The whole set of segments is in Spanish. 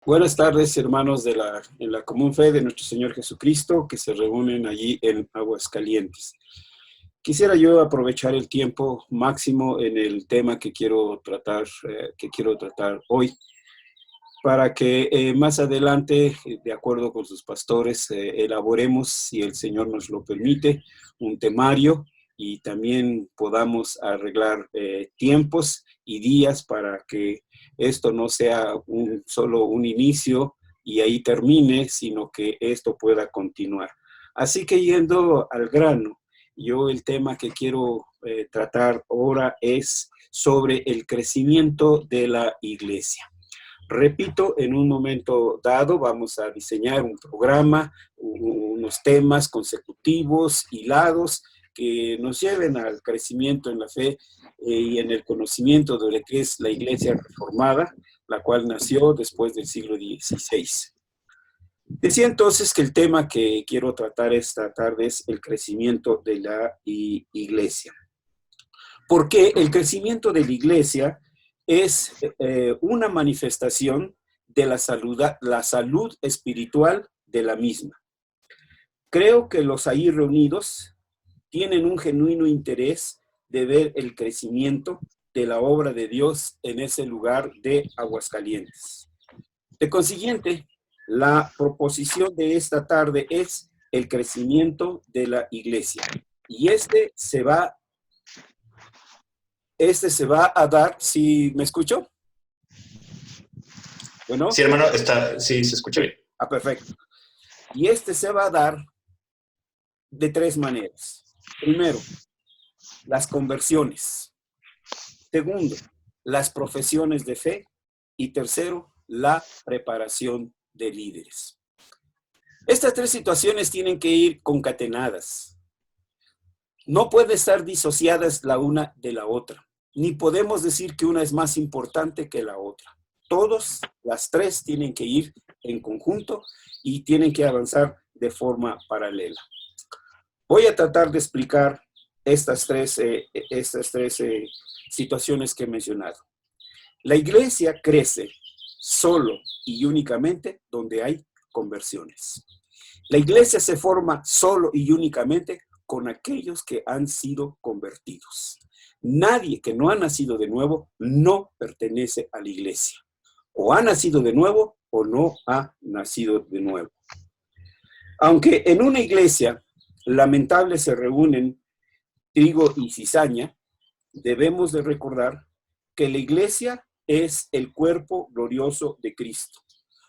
Buenas tardes, hermanos en la común fe de nuestro Señor Jesucristo, que se reúnen allí en Aguascalientes. Quisiera yo aprovechar el tiempo máximo en el tema que quiero tratar hoy, para que más adelante, de acuerdo con sus pastores, elaboremos, si el Señor nos lo permite, un temario y también podamos arreglar tiempos y días para que esto no sea solo un inicio y ahí termine, sino que esto pueda continuar. Así que yendo al grano, yo el tema que quiero tratar ahora es sobre el crecimiento de la iglesia. Repito, en un momento dado vamos a diseñar un programa, unos temas consecutivos, hilados, que nos lleven al crecimiento en la fe y en el conocimiento de lo que es la Iglesia Reformada, la cual nació después del siglo XVI. Decía entonces que el tema que quiero tratar esta tarde es el crecimiento de la Iglesia. Porque el crecimiento de la Iglesia es una manifestación de la salud espiritual de la misma. Creo que los ahí reunidos tienen un genuino interés de ver el crecimiento de la obra de Dios en ese lugar de Aguascalientes. De consiguiente, la proposición de esta tarde es el crecimiento de la iglesia. Y este se va a dar, ¿sí me escucho? Bueno. Sí, hermano, sí, se escucha bien. Perfecto. Y este se va a dar de tres maneras. Primero, las conversiones. Segundo, las profesiones de fe. Y tercero, la preparación de líderes. Estas tres situaciones tienen que ir concatenadas. No pueden estar disociadas la una de la otra. Ni podemos decir que una es más importante que la otra. Las tres tienen que ir en conjunto y tienen que avanzar de forma paralela. Voy a tratar de explicar estas tres situaciones que he mencionado. La iglesia crece solo y únicamente donde hay conversiones. La iglesia se forma solo y únicamente con aquellos que han sido convertidos. Nadie que no ha nacido de nuevo no pertenece a la iglesia. O ha nacido de nuevo o no ha nacido de nuevo. Aunque en una iglesia lamentable se reúnen trigo y cizaña, debemos de recordar que la iglesia es el cuerpo glorioso de Cristo.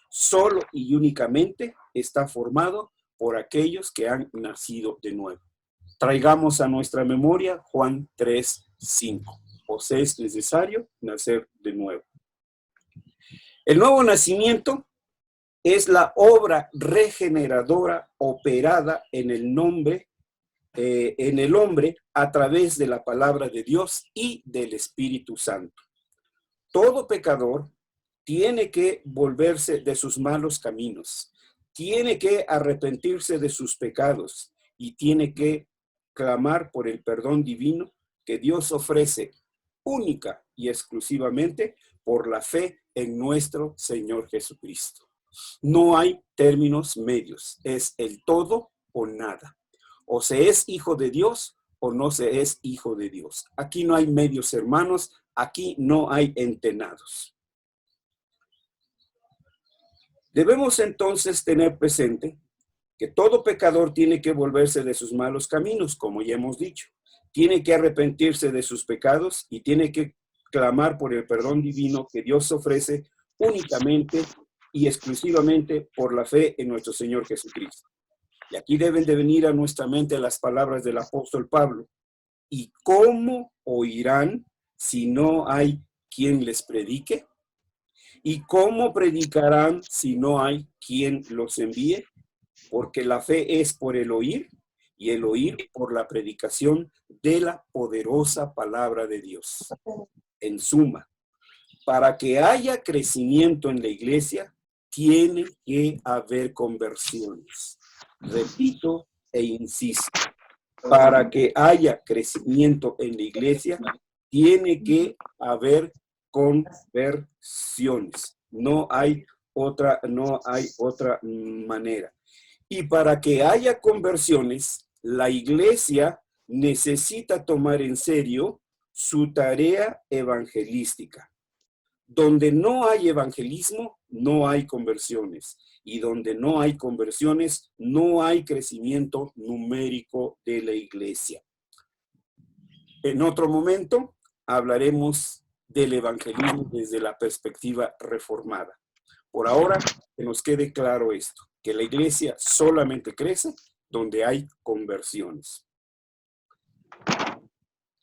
Solo y únicamente está formado por aquellos que han nacido de nuevo. Traigamos a nuestra memoria Juan 3:5. Os es necesario nacer de nuevo. El nuevo nacimiento es la obra regeneradora operada en el hombre a través de la palabra de Dios y del Espíritu Santo. Todo pecador tiene que volverse de sus malos caminos, tiene que arrepentirse de sus pecados y tiene que clamar por el perdón divino que Dios ofrece única y exclusivamente por la fe en nuestro Señor Jesucristo. No hay términos medios, es el todo o nada. O se es hijo de Dios o no se es hijo de Dios. Aquí no hay medios hermanos, aquí no hay entenados. Debemos entonces tener presente que todo pecador tiene que volverse de sus malos caminos, como ya hemos dicho. Tiene que arrepentirse de sus pecados y tiene que clamar por el perdón divino que Dios ofrece únicamente y exclusivamente por la fe en nuestro Señor Jesucristo. Y aquí deben de venir a nuestra mente las palabras del apóstol Pablo. ¿Y cómo oirán si no hay quien les predique? ¿Y cómo predicarán si no hay quien los envíe? Porque la fe es por el oír y el oír por la predicación de la poderosa palabra de Dios. En suma, para que haya crecimiento en la iglesia, tiene que haber conversiones. Repito e insisto, para que haya crecimiento en la iglesia, tiene que haber conversiones. No hay no hay otra manera. Y para que haya conversiones, la iglesia necesita tomar en serio su tarea evangelística. Donde no hay evangelismo, no hay conversiones. Y donde no hay conversiones, no hay crecimiento numérico de la iglesia. En otro momento hablaremos del evangelismo desde la perspectiva reformada. Por ahora, que nos quede claro esto, que la iglesia solamente crece donde hay conversiones.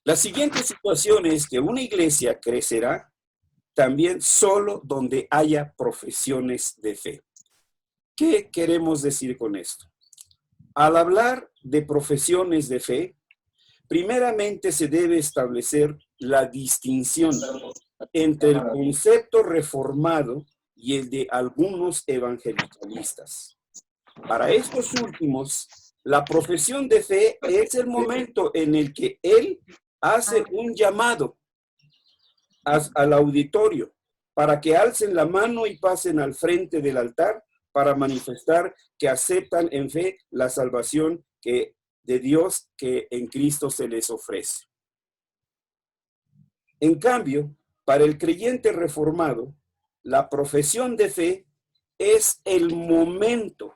La siguiente situación es que una iglesia crecerá también solo donde haya profesiones de fe. ¿Qué queremos decir con esto? Al hablar de profesiones de fe, primeramente se debe establecer la distinción entre el concepto reformado y el de algunos evangelicalistas. Para estos últimos, la profesión de fe es el momento en el que él hace un llamado al auditorio para que alcen la mano y pasen al frente del altar para manifestar que aceptan en fe la salvación de Dios que en Cristo se les ofrece. En cambio, para el creyente reformado, la profesión de fe es el momento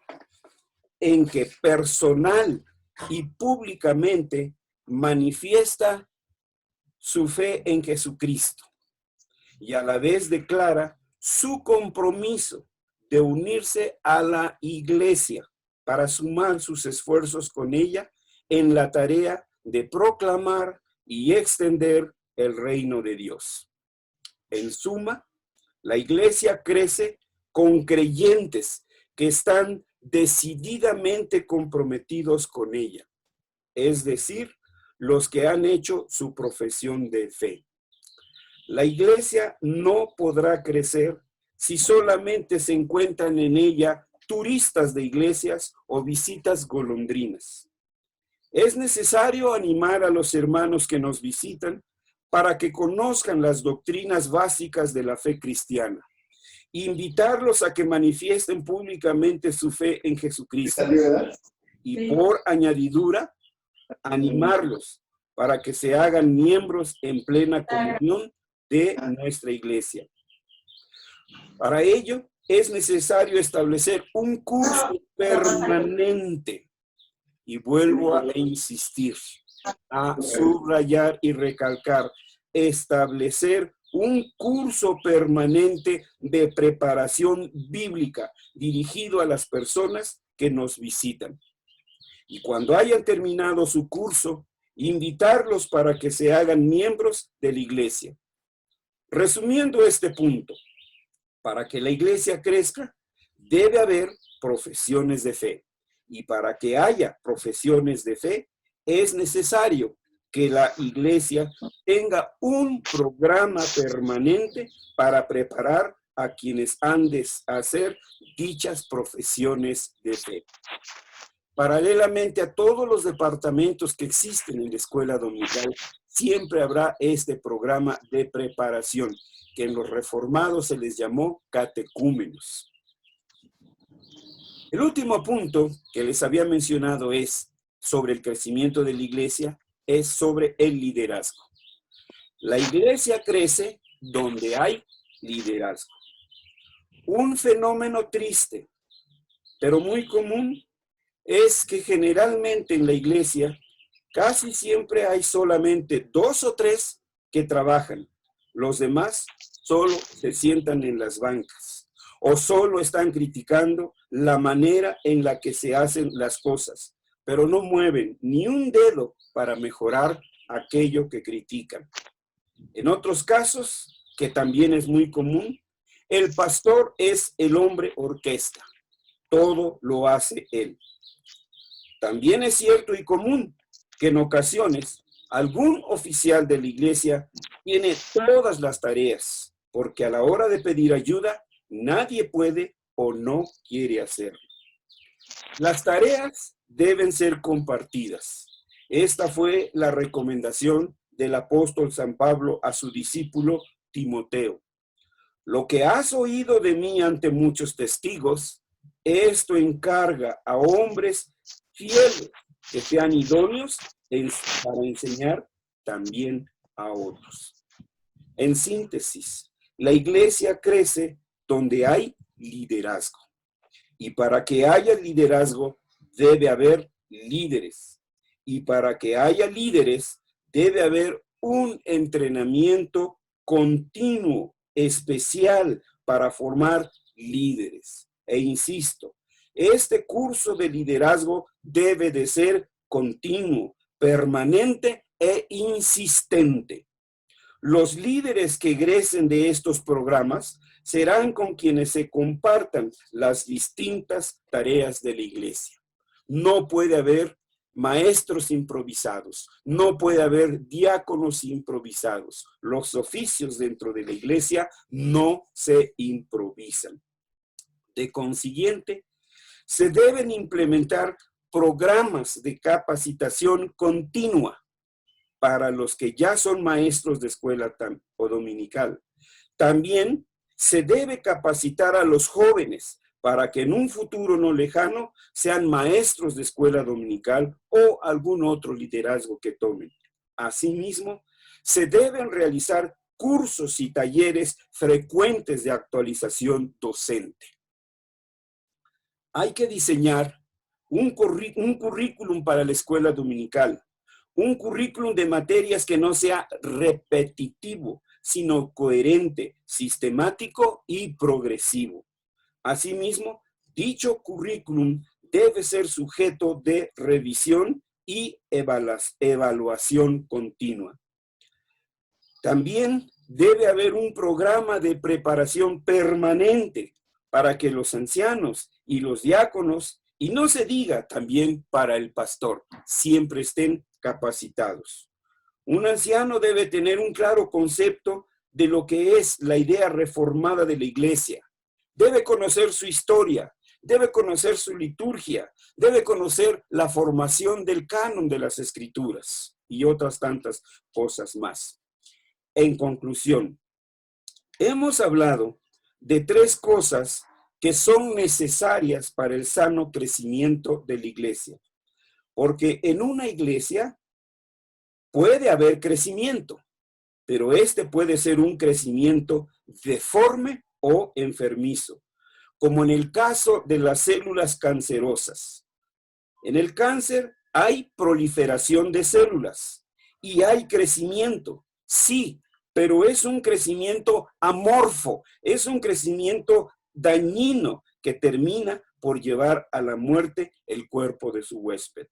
en que personal y públicamente manifiesta su fe en Jesucristo y a la vez declara su compromiso de unirse a la iglesia para sumar sus esfuerzos con ella en la tarea de proclamar y extender el reino de Dios. En suma, la iglesia crece con creyentes que están decididamente comprometidos con ella, es decir, los que han hecho su profesión de fe. La iglesia no podrá crecer si solamente se encuentran en ella turistas de iglesias o visitas golondrinas. Es necesario animar a los hermanos que nos visitan para que conozcan las doctrinas básicas de la fe cristiana. Invitarlos a que manifiesten públicamente su fe en Jesucristo. Y por añadidura, animarlos para que se hagan miembros en plena comunión de nuestra iglesia. Para ello, es necesario establecer un curso permanente. Y vuelvo a insistir, a subrayar y recalcar, establecer un curso permanente de preparación bíblica dirigido a las personas que nos visitan. Y cuando hayan terminado su curso, invitarlos para que se hagan miembros de la iglesia. Resumiendo este punto, para que la iglesia crezca, debe haber profesiones de fe. Y para que haya profesiones de fe, es necesario que la iglesia tenga un programa permanente para preparar a quienes han de hacer dichas profesiones de fe. Paralelamente a todos los departamentos que existen en la escuela dominical, siempre habrá este programa de preparación, que en los reformados se les llamó catecúmenos. El último punto que les había mencionado es sobre el crecimiento de la iglesia, es sobre el liderazgo. La iglesia crece donde hay liderazgo. Un fenómeno triste, pero muy común, es que generalmente en la iglesia casi siempre hay solamente 2 o 3 que trabajan. Los demás solo se sientan en las bancas o solo están criticando la manera en la que se hacen las cosas, pero no mueven ni un dedo para mejorar aquello que critican. En otros casos, que también es muy común, el pastor es el hombre orquesta. Todo lo hace él. También es cierto y común que en ocasiones algún oficial de la iglesia tiene todas las tareas, porque a la hora de pedir ayuda, nadie puede o no quiere hacerlo. Las tareas deben ser compartidas. Esta fue la recomendación del apóstol San Pablo a su discípulo Timoteo. Lo que has oído de mí ante muchos testigos, esto encarga a hombres fieles que sean idóneos para enseñar también a otros. En síntesis, la iglesia crece donde hay liderazgo. Y para que haya liderazgo, debe haber líderes. Y para que haya líderes, debe haber un entrenamiento continuo, especial, para formar líderes. E insisto, este curso de liderazgo debe de ser continuo, permanente e insistente. Los líderes que egresen de estos programas serán con quienes se compartan las distintas tareas de la iglesia. No puede haber maestros improvisados, no puede haber diáconos improvisados. Los oficios dentro de la iglesia no se improvisan. De consiguiente, se deben implementar programas de capacitación continua para los que ya son maestros de escuela o dominical. También se debe capacitar a los jóvenes para que en un futuro no lejano sean maestros de escuela dominical o algún otro liderazgo que tomen. Asimismo, se deben realizar cursos y talleres frecuentes de actualización docente. Hay que diseñar un currículum para la escuela dominical, un currículum de materias que no sea repetitivo, sino coherente, sistemático y progresivo. Asimismo, dicho currículum debe ser sujeto de revisión y evaluación continua. También debe haber un programa de preparación permanente para que los ancianos y los diáconos, y no se diga también para el pastor, siempre estén capacitados. Un anciano debe tener un claro concepto de lo que es la idea reformada de la iglesia. Debe conocer su historia, debe conocer su liturgia, debe conocer la formación del canon de las escrituras y otras tantas cosas más. En conclusión, hemos hablado de 3 cosas que son necesarias para el sano crecimiento de la iglesia. Porque en una iglesia puede haber crecimiento, pero este puede ser un crecimiento deforme o enfermizo, como en el caso de las células cancerosas. En el cáncer hay proliferación de células y hay crecimiento, sí, pero es un crecimiento amorfo, es un crecimiento dañino que termina por llevar a la muerte el cuerpo de su huésped.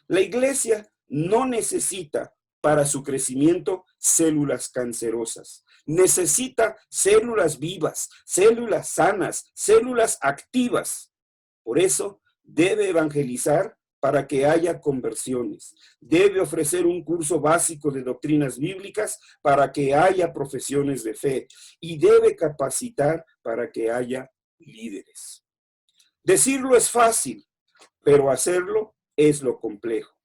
La iglesia no necesita para su crecimiento células cancerosas. Necesita células vivas, células sanas, células activas. Por eso debe evangelizar para que haya conversiones. Debe ofrecer un curso básico de doctrinas bíblicas para que haya profesiones de fe. Y debe capacitar para que haya líderes. Decirlo es fácil, pero hacerlo es lo complejo.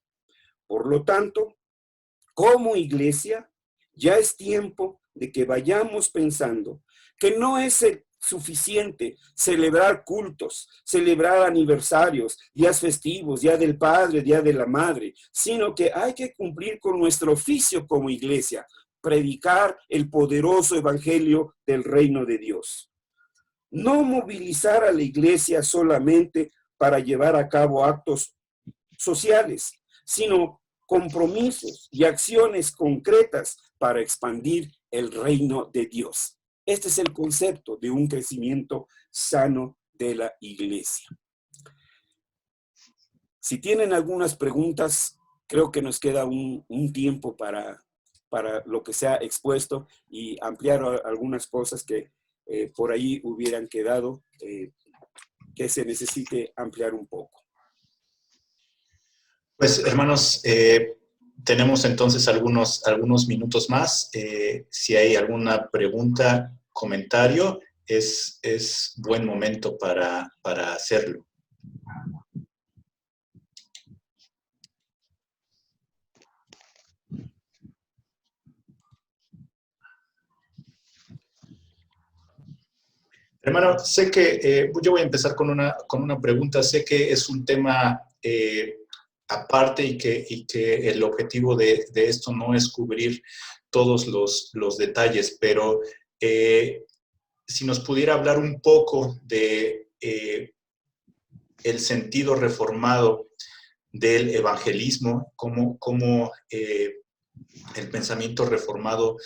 Por lo tanto, como iglesia, ya es tiempo de que vayamos pensando que no es suficiente celebrar cultos, celebrar aniversarios, días festivos, Día del Padre, Día de la Madre, sino que hay que cumplir con nuestro oficio como iglesia, predicar el poderoso evangelio del reino de Dios. No movilizar a la iglesia solamente para llevar a cabo actos sociales, sino compromisos y acciones concretas para expandir el reino de Dios. Este es el concepto de un crecimiento sano de la iglesia. Si tienen algunas preguntas, creo que nos queda un tiempo para lo que se ha expuesto y ampliar algunas cosas que por ahí hubieran quedado, que se necesite ampliar un poco. Pues, hermanos, tenemos entonces algunos minutos más. Si hay alguna pregunta, comentario, es buen momento para hacerlo. Hermano, sé que yo voy a empezar con una pregunta. Sé que es un tema aparte y que el objetivo de esto no es cubrir todos los detalles, pero si nos pudiera hablar un poco de el sentido reformado del evangelismo, cómo el pensamiento reformado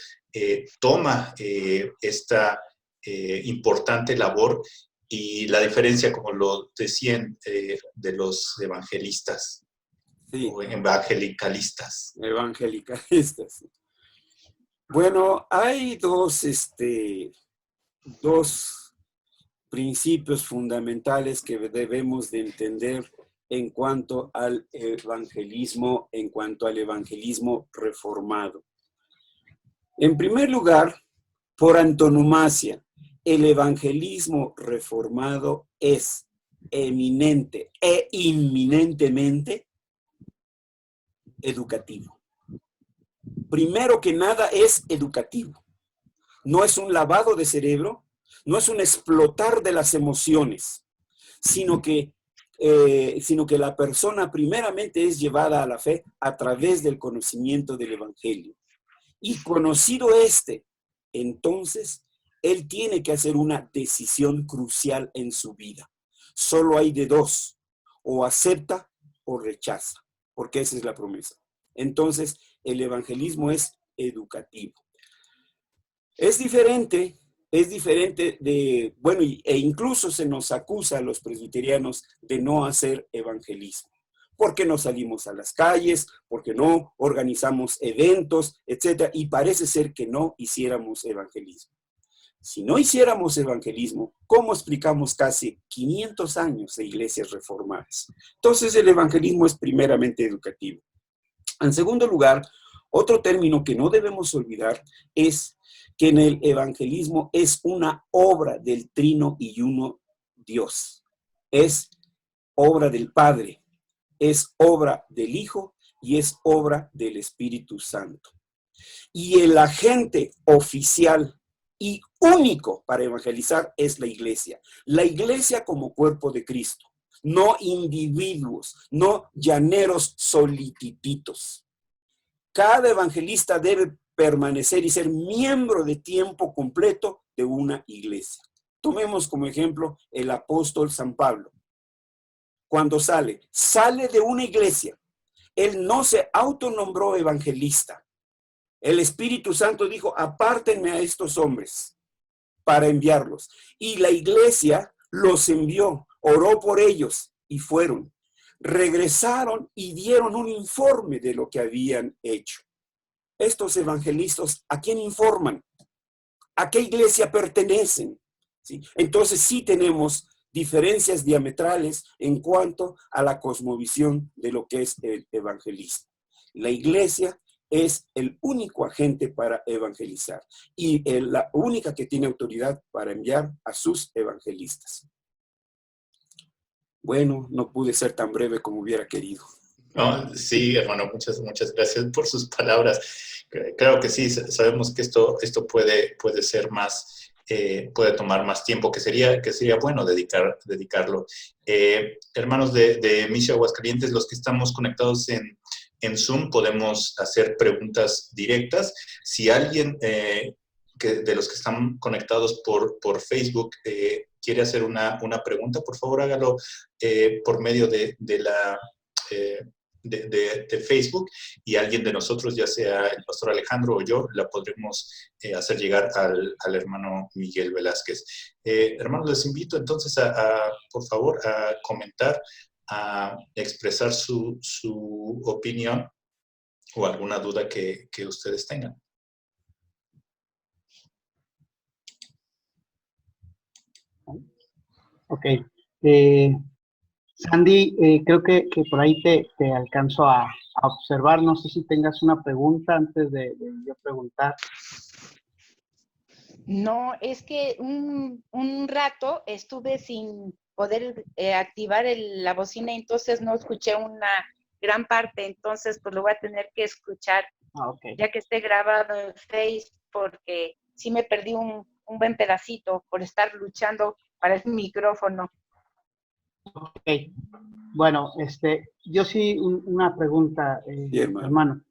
toma esta importante labor y la diferencia, como lo decían, de los evangelistas Sí, o evangelicalistas. evangelicalistas. Bueno, hay dos principios fundamentales que debemos de entender en cuanto al evangelismo reformado. En primer lugar, por antonomasia, el evangelismo reformado es eminente e inminentemente educativo. Primero que nada es educativo. No es un lavado de cerebro, no es un explotar de las emociones, sino que, sino que la persona primeramente es llevada a la fe a través del conocimiento del Evangelio. Y conocido entonces, él tiene que hacer una decisión crucial en su vida. Solo hay de dos, o acepta o rechaza, porque esa es la promesa. Entonces, el evangelismo es educativo. Es diferente bueno, e incluso se nos acusa a los presbiterianos de no hacer evangelismo. Porque no salimos a las calles, porque no organizamos eventos, etcétera, y parece ser que no hiciéramos evangelismo. Si no hiciéramos evangelismo, ¿cómo explicamos casi 500 años de iglesias reformadas? Entonces, el evangelismo es primeramente educativo. En segundo lugar, otro término que no debemos olvidar es que en el evangelismo es una obra del trino y uno Dios. Es obra del Padre, es obra del Hijo y es obra del Espíritu Santo. Y el agente oficial y único para evangelizar es la iglesia. La iglesia como cuerpo de Cristo, no individuos, no llaneros solitititos. Cada evangelista debe permanecer y ser miembro de tiempo completo de una iglesia. Tomemos como ejemplo el apóstol San Pablo. Cuando sale de una iglesia. Él no se autonombró evangelista. El Espíritu Santo dijo, apártenme a estos hombres para enviarlos. Y la iglesia los envió, oró por ellos y fueron. Regresaron y dieron un informe de lo que habían hecho. Estos evangelistas, ¿a quién informan? ¿A qué iglesia pertenecen? ¿Sí? Entonces sí tenemos diferencias diametrales en cuanto a la cosmovisión de lo que es el evangelismo. La iglesia es el único agente para evangelizar y la única que tiene autoridad para enviar a sus evangelistas. Bueno, no pude ser tan breve como hubiera querido. No, sí, hermano, muchas gracias por sus palabras. Claro que sí, sabemos que esto puede ser más, puede tomar más tiempo, que sería bueno dedicarlo. Hermanos de Misión Aguascalientes, los que estamos conectados en Zoom, podemos hacer preguntas directas. Si alguien de los que están conectados por Facebook quiere hacer una pregunta, por favor hágalo por medio de la... de Facebook, y alguien de nosotros, ya sea el pastor Alejandro o yo, la podremos hacer llegar al hermano Miguel Velázquez. Hermanos, les invito entonces por favor, a comentar, a expresar su opinión o alguna duda que ustedes tengan. Ok. Sandy, creo que por ahí te alcanzo a observar. No sé si tengas una pregunta antes de yo preguntar. No, es que un rato estuve sin poder activar la bocina, entonces no escuché una gran parte, entonces pues lo voy a tener que escuchar Okay. ya que esté grabado en Face, porque sí me perdí un un buen pedacito por estar luchando para el micrófono. Ok. Bueno, yo sí una pregunta, Sí, hermano. hermano.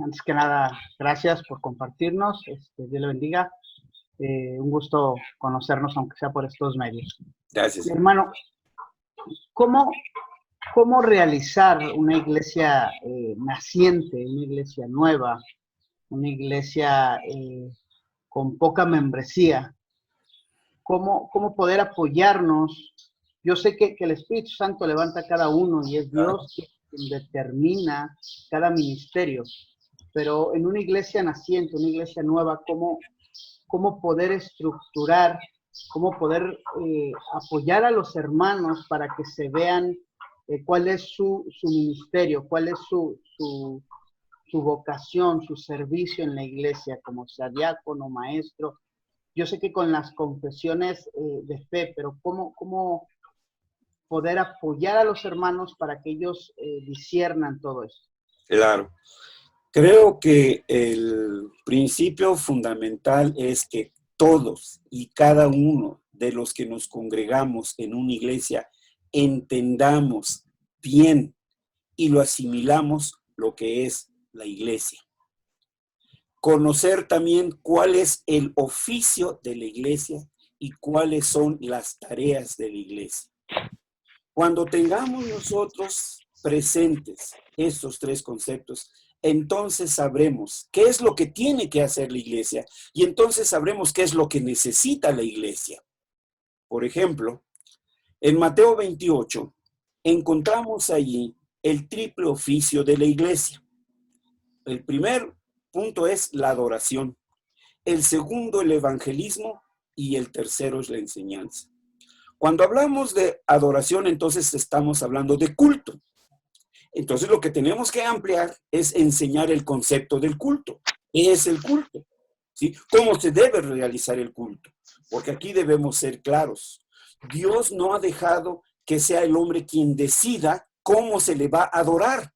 Antes que nada, gracias por compartirnos. Dios le bendiga. Un gusto conocernos, aunque sea por estos medios. Gracias. Hermano, ¿cómo realizar una iglesia naciente, una iglesia nueva, una iglesia con poca membresía? ¿Cómo poder apoyarnos? Yo sé que el Espíritu Santo levanta a cada uno y es Dios quien determina cada ministerio, pero en una iglesia naciente, una iglesia nueva, ¿cómo poder estructurar, cómo poder apoyar a los hermanos para que se vean cuál es su ministerio, cuál es su vocación, su servicio en la iglesia, como sea diácono, maestro? Yo sé que con las confesiones de fe, pero ¿cómo poder apoyar a los hermanos para que ellos disciernan todo eso? Claro. Creo que el principio fundamental es que todos y cada uno de los que nos congregamos en una iglesia entendamos bien y lo asimilamos lo que es la iglesia. Conocer también cuál es el oficio de la iglesia y cuáles son las tareas de la iglesia. Cuando tengamos nosotros presentes estos tres conceptos, entonces sabremos qué es lo que tiene que hacer la iglesia y entonces sabremos qué es lo que necesita la iglesia. Por ejemplo, en Mateo 28 encontramos allí el triple oficio de la iglesia. El primer punto es la adoración, el segundo el evangelismo y el tercero es la enseñanza. Cuando hablamos de adoración, entonces estamos hablando de culto. Entonces lo que tenemos que ampliar es enseñar el concepto del culto. ¿Qué es el culto? ¿Sí? ¿Cómo se debe realizar el culto? Porque aquí debemos ser claros. Dios no ha dejado que sea el hombre quien decida cómo se le va a adorar.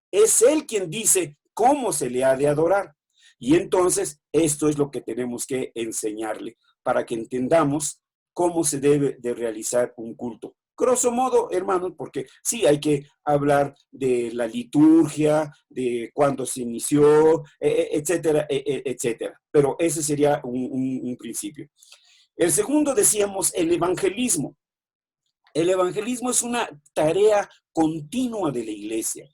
Es Él quien dice cómo se le ha de adorar. Y entonces esto es lo que tenemos que enseñarle para que entendamos cómo se debe de realizar un culto. Grosso modo, hermanos, porque sí hay que hablar de la liturgia, de cuándo se inició, etcétera, etcétera. Pero ese sería un principio. El segundo, decíamos, el evangelismo. El evangelismo es una tarea continua de la iglesia.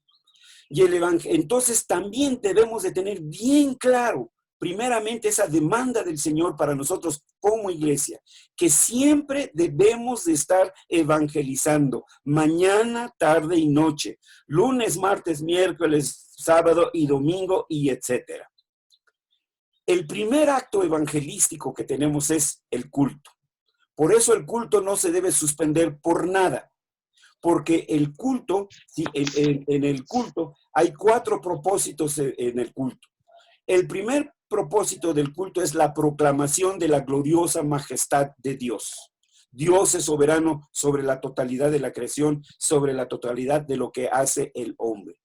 Y entonces también debemos de tener bien claro, primeramente, esa demanda del Señor para nosotros como iglesia, que siempre debemos de estar evangelizando, mañana, tarde y noche, lunes, martes, miércoles, sábado y domingo, y etcétera. El primer acto evangelístico que tenemos es el culto. Por eso el culto no se debe suspender por nada. Porque el culto, sí, en el culto hay 4 propósitos en el culto. El primer propósito del culto es la proclamación de la gloriosa majestad de Dios. Dios es soberano sobre la totalidad de la creación, sobre la totalidad de lo que hace el hombre.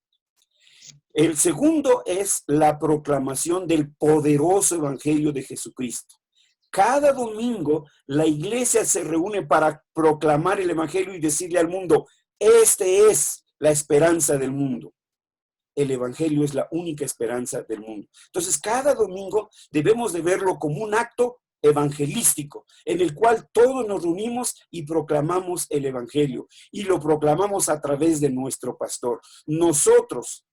El segundo es la proclamación del poderoso evangelio de Jesucristo. Cada domingo la iglesia se reúne para proclamar el evangelio y decirle al mundo, este es la esperanza del mundo. El evangelio es la única esperanza del mundo. Entonces, cada domingo debemos de verlo como un acto evangelístico, en el cual todos nos reunimos y proclamamos el evangelio. Y lo proclamamos a través de nuestro pastor. Nosotros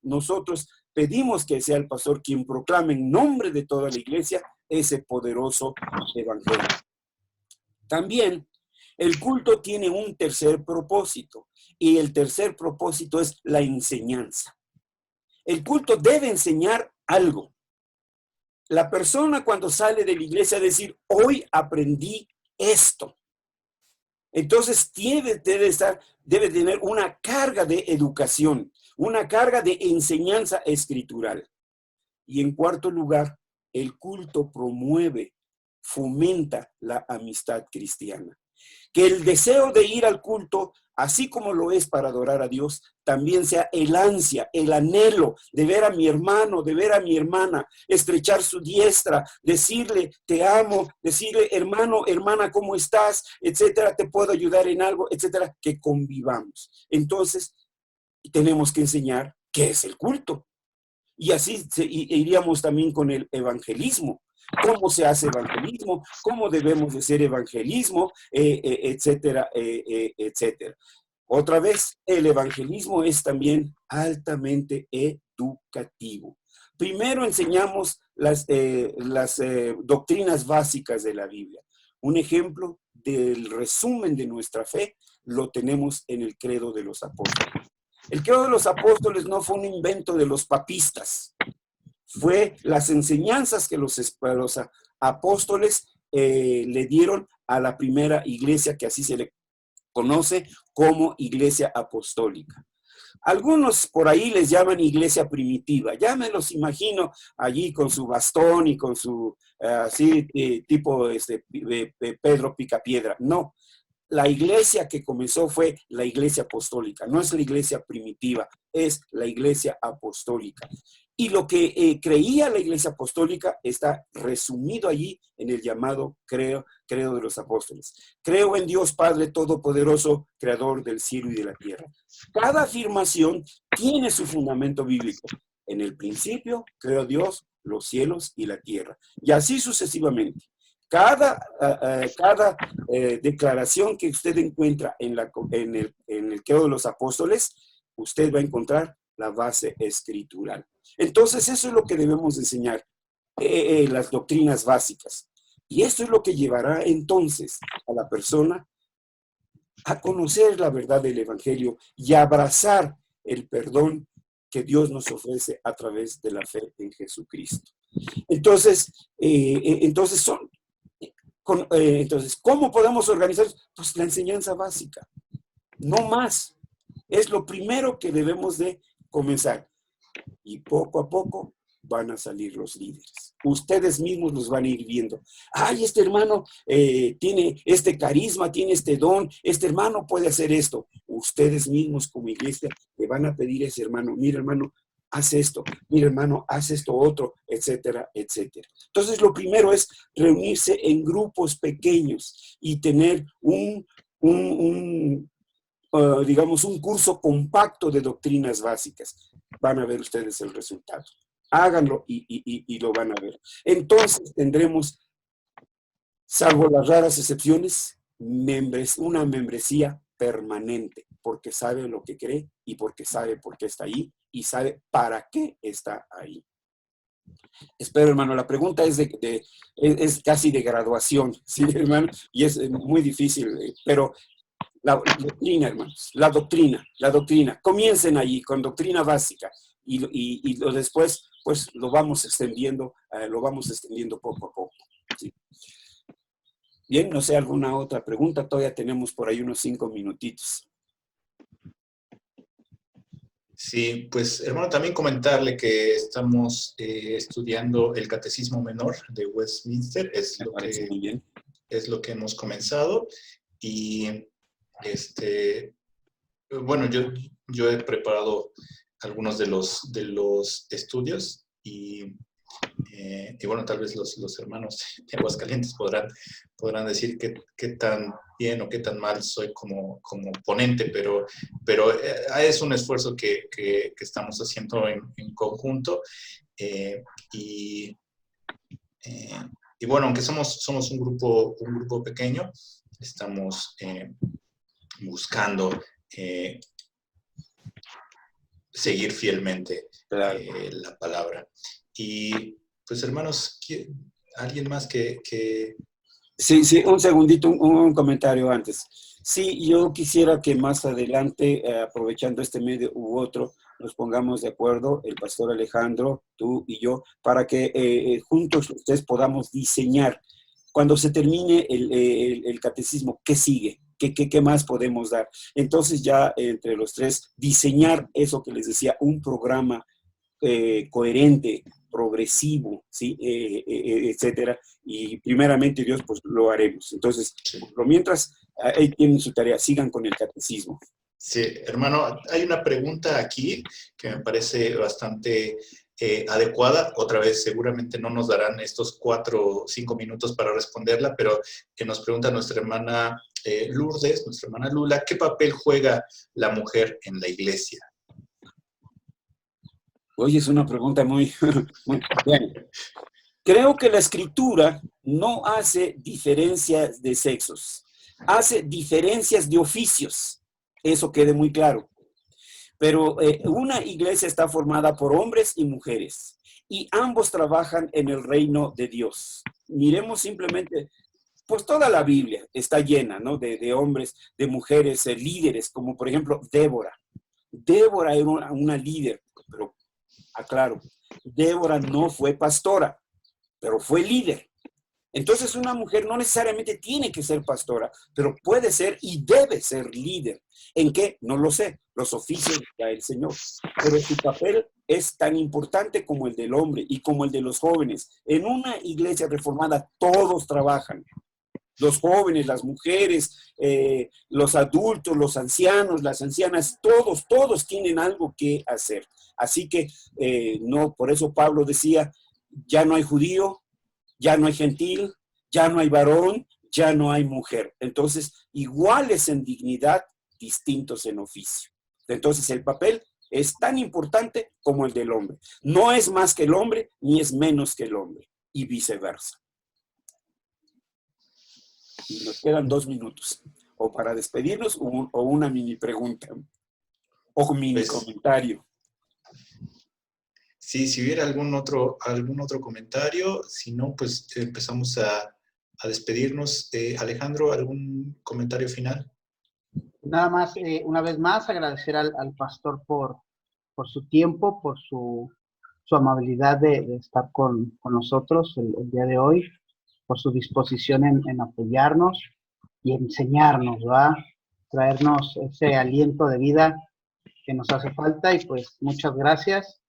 pedimos que sea el pastor quien proclame en nombre de toda la iglesia ese poderoso evangelio. También el culto tiene un tercer propósito y el tercer propósito es la enseñanza. El culto debe enseñar algo. La persona cuando sale de la iglesia decir, hoy aprendí esto. Entonces debe tener una carga de educación, una carga de enseñanza escritural. Y en cuarto lugar, el culto promueve, fomenta la amistad cristiana. Que el deseo de ir al culto, así como lo es para adorar a Dios, también sea el ansia, el anhelo de ver a mi hermano, de ver a mi hermana, estrechar su diestra, decirle, te amo, decirle, hermano, hermana, ¿cómo estás? Etcétera, te puedo ayudar en algo, etcétera, que convivamos. Entonces, tenemos que enseñar qué es el culto. Y así iríamos también con el evangelismo. ¿Cómo se hace evangelismo? ¿Cómo debemos de ser evangelismo? Etcétera, etcétera. Otra vez, el evangelismo es también altamente educativo. Primero enseñamos las doctrinas básicas de la Biblia. Un ejemplo del resumen de nuestra fe lo tenemos en el credo de los apóstoles. El credo de los apóstoles no fue un invento de los papistas, fue las enseñanzas que los apóstoles le dieron a la primera iglesia, que así se le conoce como iglesia apostólica. Algunos por ahí les llaman iglesia primitiva. Ya me los imagino allí con su bastón y con su así tipo Pedro Picapiedra. No. La iglesia que comenzó fue la iglesia apostólica, no es la iglesia primitiva, es la iglesia apostólica. Y lo que creía la iglesia apostólica está resumido allí en el llamado credo de los apóstoles. Creo en Dios Padre Todopoderoso, creador del cielo y de la tierra. Cada afirmación tiene su fundamento bíblico. En el principio creó Dios los cielos y la tierra. Y así sucesivamente. Cada declaración que usted encuentra en el credo de los apóstoles, usted va a encontrar la base escritural. Entonces, eso es lo que debemos enseñar, las doctrinas básicas. Y esto es lo que llevará entonces a la persona a conocer la verdad del Evangelio y a abrazar el perdón que Dios nos ofrece a través de la fe en Jesucristo. Entonces, entonces, ¿cómo podemos organizar? Pues la enseñanza básica, no más. Es lo primero que debemos de comenzar. Y poco a poco van a salir los líderes. Ustedes mismos los van a ir viendo. Ay, este hermano tiene este carisma, tiene este don, este hermano puede hacer esto. Ustedes mismos como iglesia le van a pedir a ese hermano, mira hermano, haz esto, mira hermano, haz esto otro, etcétera, etcétera. Entonces lo primero es reunirse en grupos pequeños y tener digamos, un curso compacto de doctrinas básicas. Van a ver ustedes el resultado. Háganlo y lo van a ver. Entonces tendremos, salvo las raras excepciones, una membresía permanente, porque sabe lo que cree y porque sabe por qué está ahí y sabe para qué está ahí. Espero, hermano, la pregunta es casi de graduación, ¿sí, hermano? Y es muy difícil, pero la doctrina, hermanos, la doctrina. Comiencen allí con doctrina básica y después, pues, lo vamos extendiendo poco a poco. ¿Sí? Bien, no sé, alguna otra pregunta. Todavía tenemos por ahí unos 5 minutitos. Sí, pues hermano, también comentarle que estamos estudiando el Catecismo Menor de Westminster, es lo que hemos comenzado. Y bueno, yo he preparado algunos de los estudios y bueno, tal vez los hermanos de Aguascalientes podrán decir qué tan bien o qué tan mal soy como ponente, pero es un esfuerzo que estamos haciendo en conjunto y bueno, aunque somos un grupo pequeño, estamos buscando seguir fielmente la palabra. Y pues hermanos, ¿alguien más que... Sí, un segundito, un comentario antes. Sí, yo quisiera que más adelante, aprovechando este medio u otro, nos pongamos de acuerdo, el pastor Alejandro, tú y yo, para que juntos ustedes podamos diseñar, cuando se termine el catecismo, ¿qué sigue? ¿Qué más podemos dar? Entonces ya entre los tres, diseñar eso que les decía, un programa coherente, progresivo, ¿sí? Etcétera. Y primeramente Dios, pues lo haremos. Entonces, por lo mientras, ahí tienen su tarea, sigan con el catecismo. Sí, hermano, hay una pregunta aquí que me parece bastante adecuada. Otra vez, seguramente no nos darán estos 4 o 5 minutos para responderla, pero que nos pregunta nuestra hermana Lourdes, nuestra hermana Lula, ¿qué papel juega la mujer en la iglesia? Oye, es una pregunta muy, muy bien. Creo que la Escritura no hace diferencias de sexos, hace diferencias de oficios. Eso quede muy claro. Pero una iglesia está formada por hombres y mujeres y ambos trabajan en el reino de Dios. Miremos simplemente, pues toda la Biblia está llena, ¿no? de hombres, de mujeres, líderes, como por ejemplo Débora. Débora era una líder, pero aclaro, Débora no fue pastora, pero fue líder. Entonces una mujer no necesariamente tiene que ser pastora, pero puede ser y debe ser líder. ¿En qué? No lo sé. Los oficios da el Señor. Pero su papel es tan importante como el del hombre y como el de los jóvenes. En una iglesia reformada todos trabajan. Los jóvenes, las mujeres, los adultos, los ancianos, las ancianas, todos tienen algo que hacer. Así que no, por eso Pablo decía, ya no hay judío, ya no hay gentil, ya no hay varón, ya no hay mujer. Entonces, iguales en dignidad, distintos en oficio. Entonces, el papel es tan importante como el del hombre. No es más que el hombre, ni es menos que el hombre, y viceversa. Y nos quedan 2 minutos, o para despedirnos, o una mini pregunta, o mini comentario. Sí, si hubiera algún otro comentario, si no, pues empezamos a despedirnos. Alejandro, ¿algún comentario final? Nada más, una vez más, agradecer al pastor por su tiempo, por su amabilidad de estar con nosotros el día de hoy, por su disposición en apoyarnos y enseñarnos, ¿verdad? Traernos ese aliento de vida que nos hace falta y pues muchas gracias.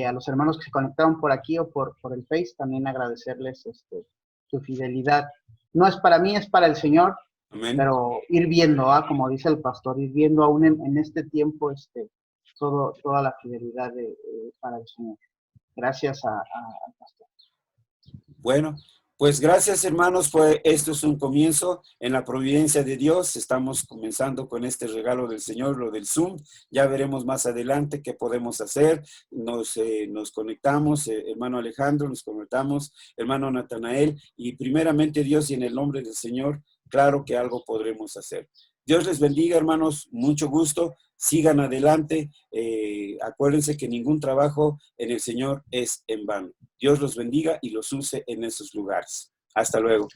A los hermanos que se conectaron por aquí o por el Face, también agradecerles su fidelidad. No es para mí, es para el Señor. Amén. Pero ir viendo, como dice el pastor, ir viendo aún en este tiempo toda la fidelidad para el Señor. Gracias al pastor. Bueno, pues gracias hermanos, esto es un comienzo en la providencia de Dios. Estamos comenzando con este regalo del Señor, lo del Zoom. Ya veremos más adelante qué podemos hacer. Nos conectamos, hermano Alejandro, nos conectamos, hermano Natanael, y primeramente Dios y en el nombre del Señor, claro que algo podremos hacer. Dios les bendiga, hermanos, mucho gusto. Sigan adelante. Acuérdense que ningún trabajo en el Señor es en vano. Dios los bendiga y los use en esos lugares. Hasta luego.